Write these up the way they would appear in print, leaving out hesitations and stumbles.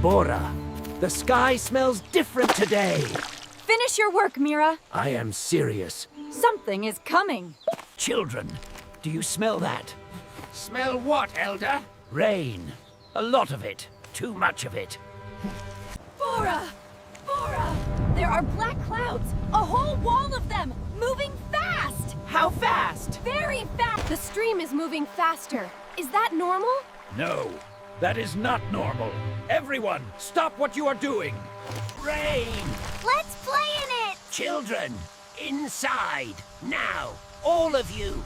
Bora, the sky smells different today. Finish your work, Mira. I am serious. Something is coming. Children, do you smell that? Smell what, Elder? Rain. A lot of it. Too much of it. Bora! Bora! There are black clouds. A whole wall of them. Moving fast. How fast? Very fast. The stream is moving faster. Is that normal? No, that is not normal. Everyone, stop what you are doing. Rain! Let's play in it! Children, inside. Now, all of you.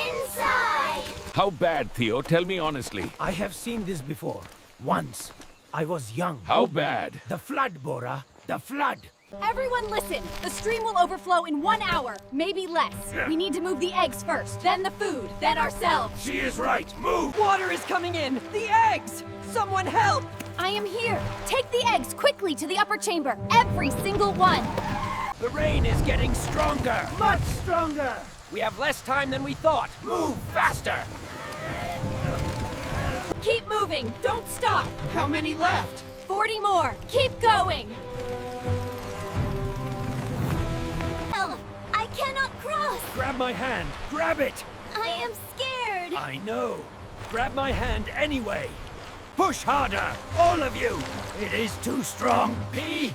Inside! How bad, Theo? Tell me honestly. I have seen this before. Once. I was young. How bad? The flood, Bora. The flood. Everyone listen. The stream will overflow in 1 hour, maybe less. We need to move the eggs first, then the food, then ourselves. She is right. Move! Water is coming in. The eggs! Someone help! I am here. Take the eggs quickly to the upper chamber. Every single one. The rain is getting stronger. Much stronger. We have less time than we thought. Move faster. Keep moving. Don't stop. How many left? 40 more. Keep going. I cannot cross! Grab my hand. Grab it. I am scared! I know. Grab my hand anyway. Push harder, all of you. It is too strong. P-U-S-H.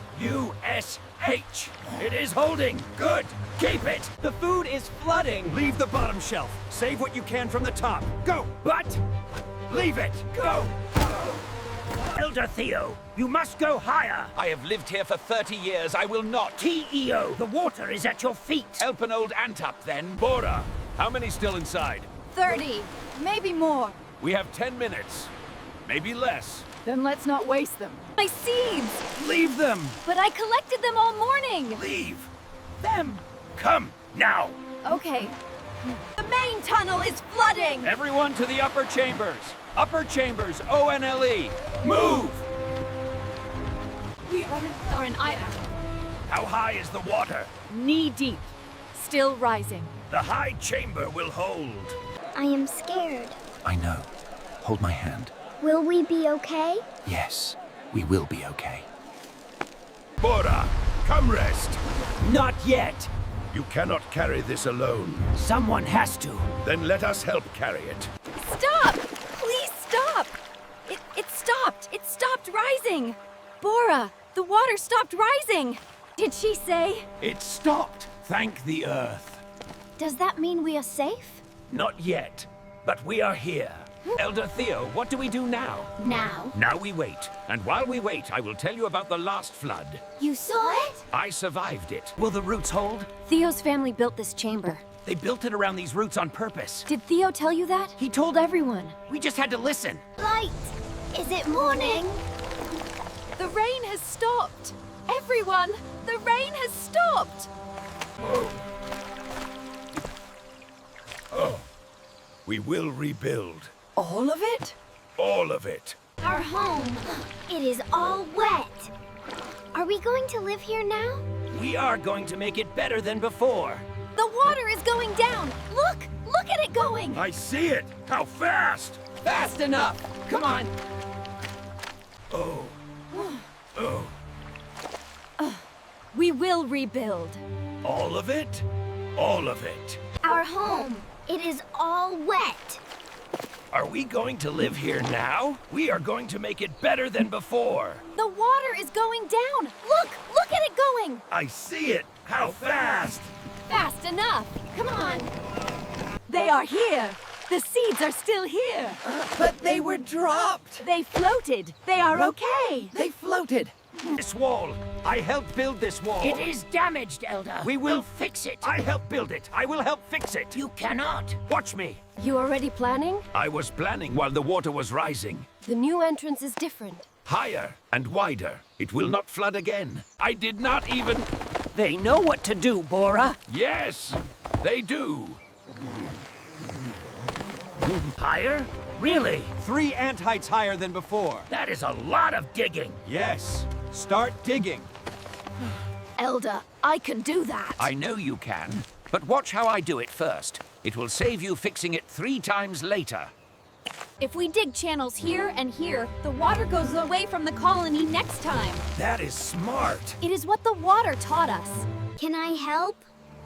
It is holding. Good. Keep it. The food is flooding. Leave the bottom shelf. Save what you can from the top. Go. But leave it. Go. Elder Theo, you must go higher. I have lived here for 30 years. I will not. T-E-O, the water is at your feet. Help an old ant up, then. Bora, how many still inside? 30. Maybe more. We have 10 minutes. Maybe less. Then let's not waste them. My seeds! Leave them. But I collected them all morning. Leave them. Come, now. Okay. The main tunnel is flooding! Everyone to the upper chambers. Upper chambers, O-N-L-E. Move. We are in How high is the water? knee deep. Still rising. The high chamber will hold. I am scared. I know. Hold my hand. Will we be okay? Yes, we will be okay. Bora, come rest. Not yet. You cannot carry this alone. Someone has to. Then let us help carry it. Stop! Please stop! It stopped! It stopped rising! Bora, the water stopped rising! Did she say? It stopped. Thank the earth. Does that mean we are safe? Not yet, but we are here. Elder Theo, what do we do now? Now. Now we wait. And while we wait, I will tell you about the last flood. You saw it? I survived it. Will the roots hold? Theo's family built this chamber. They built it around these roots on purpose. Did Theo tell you that? He told everyone. We just had to listen. Light! Is it morning? The rain has stopped! Everyone! The rain has stopped! We will rebuild. All of it? All of it. Our home. It is all wet. Are we going to live here now? We are going to make it better than before. The water is going down! Look! Look at it going! I see it. How fast? Fast enough. Come on. Oh. Oh. We will rebuild. All of it? All of it. Our home. It is all wet. Are we going to live here now? We are going to make it better than before. The water is going down! Look! Look at it going! I see it. How fast? Fast enough! Come on! They are here! The seeds are still here! But they were dropped. They floated! They are okay! They floated. This wall. I helped build this wall. It is damaged, Elder. We will fix it. I helped build it. I will help fix it. You cannot. Watch me. You already planning? I was planning while the water was rising. The new entrance is different. Higher and wider. It will not flood again. I did not even... They know what to do, Bora. Yes, they do. Higher? Really? 3 ant heights higher than before. That is a lot of digging. Yes. Start digging. Elder, I can do that. I know you can. But watch how I do it first. It will save you fixing it 3 times later. If we dig channels here and here, the water goes away from the colony next time. That is smart. It is what the water taught us. Can I help?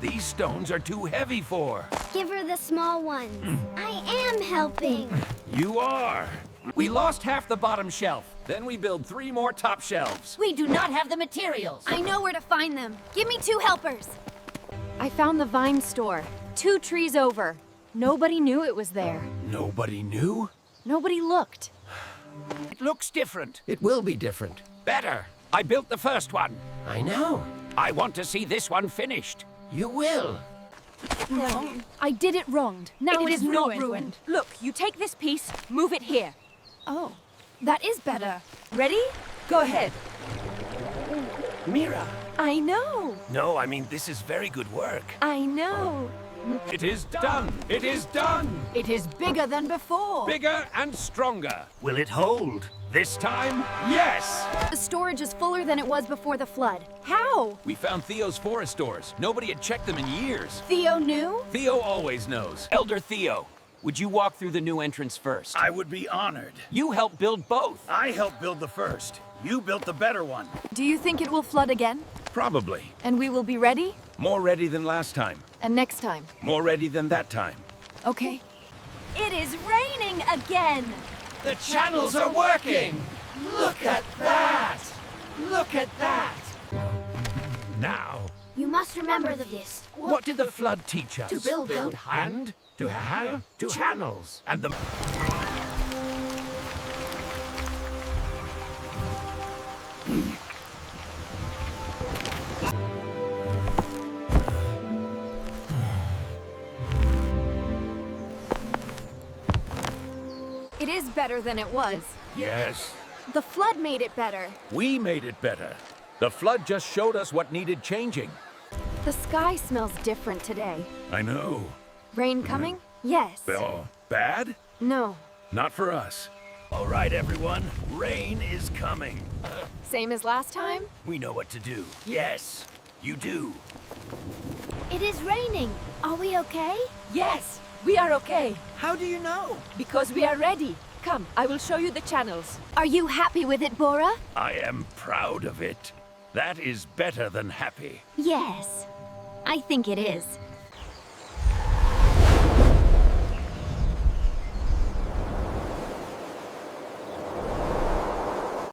These stones are too heavy for. Give her the small ones. I am helping. You are. We lost half the bottom shelf. Then we build 3 more top shelves. We do not have the materials. I know where to find them. Give me 2 helpers. I found the vine store, 2 trees over. Nobody knew it was there. Nobody knew? Nobody looked. It looks different. It will be different. Better. I built the first one. I know. I want to see this one finished. You will. Wrong. I did it wronged. Now it is not ruined. Look, you take this piece, move it here. Oh, that is better. Ready? Go ahead. Mira. I know. No, I mean, this is very good work. I know. It is done. It is done. It is bigger than before. Bigger and stronger. Will it hold? This time, yes! The storage is fuller than it was before the flood. How? We found Theo's forest stores. Nobody had checked them in years. Theo knew? Theo always knows. Elder Theo, would you walk through the new entrance first? I would be honored. You helped build both. I helped build the first. You built the better one. Do you think it will flood again? Probably. And we will be ready? More ready than last time. And next time? More ready than that time. Okay. It is raining again! The channels are working! Look at that! Look at that! Now, You must remember this. what did the flood teach us? To build hand, to have, to channels. and the... It is better than it was. Yes, The flood made it better. we made it better. The flood just showed us what needed changing. The sky smells different today. I know. Rain coming? Yes. Oh, bad? No. Not for us. All right, everyone. Rain is coming. Same as last time? We know what to do. Yes, you do. It is raining. Are we okay? Yes, we are okay. How do you know? Because we are ready. Come, I will show you the channels. Are you happy with it, Bora? I am proud of it. That is better than happy. Yes. I think it is.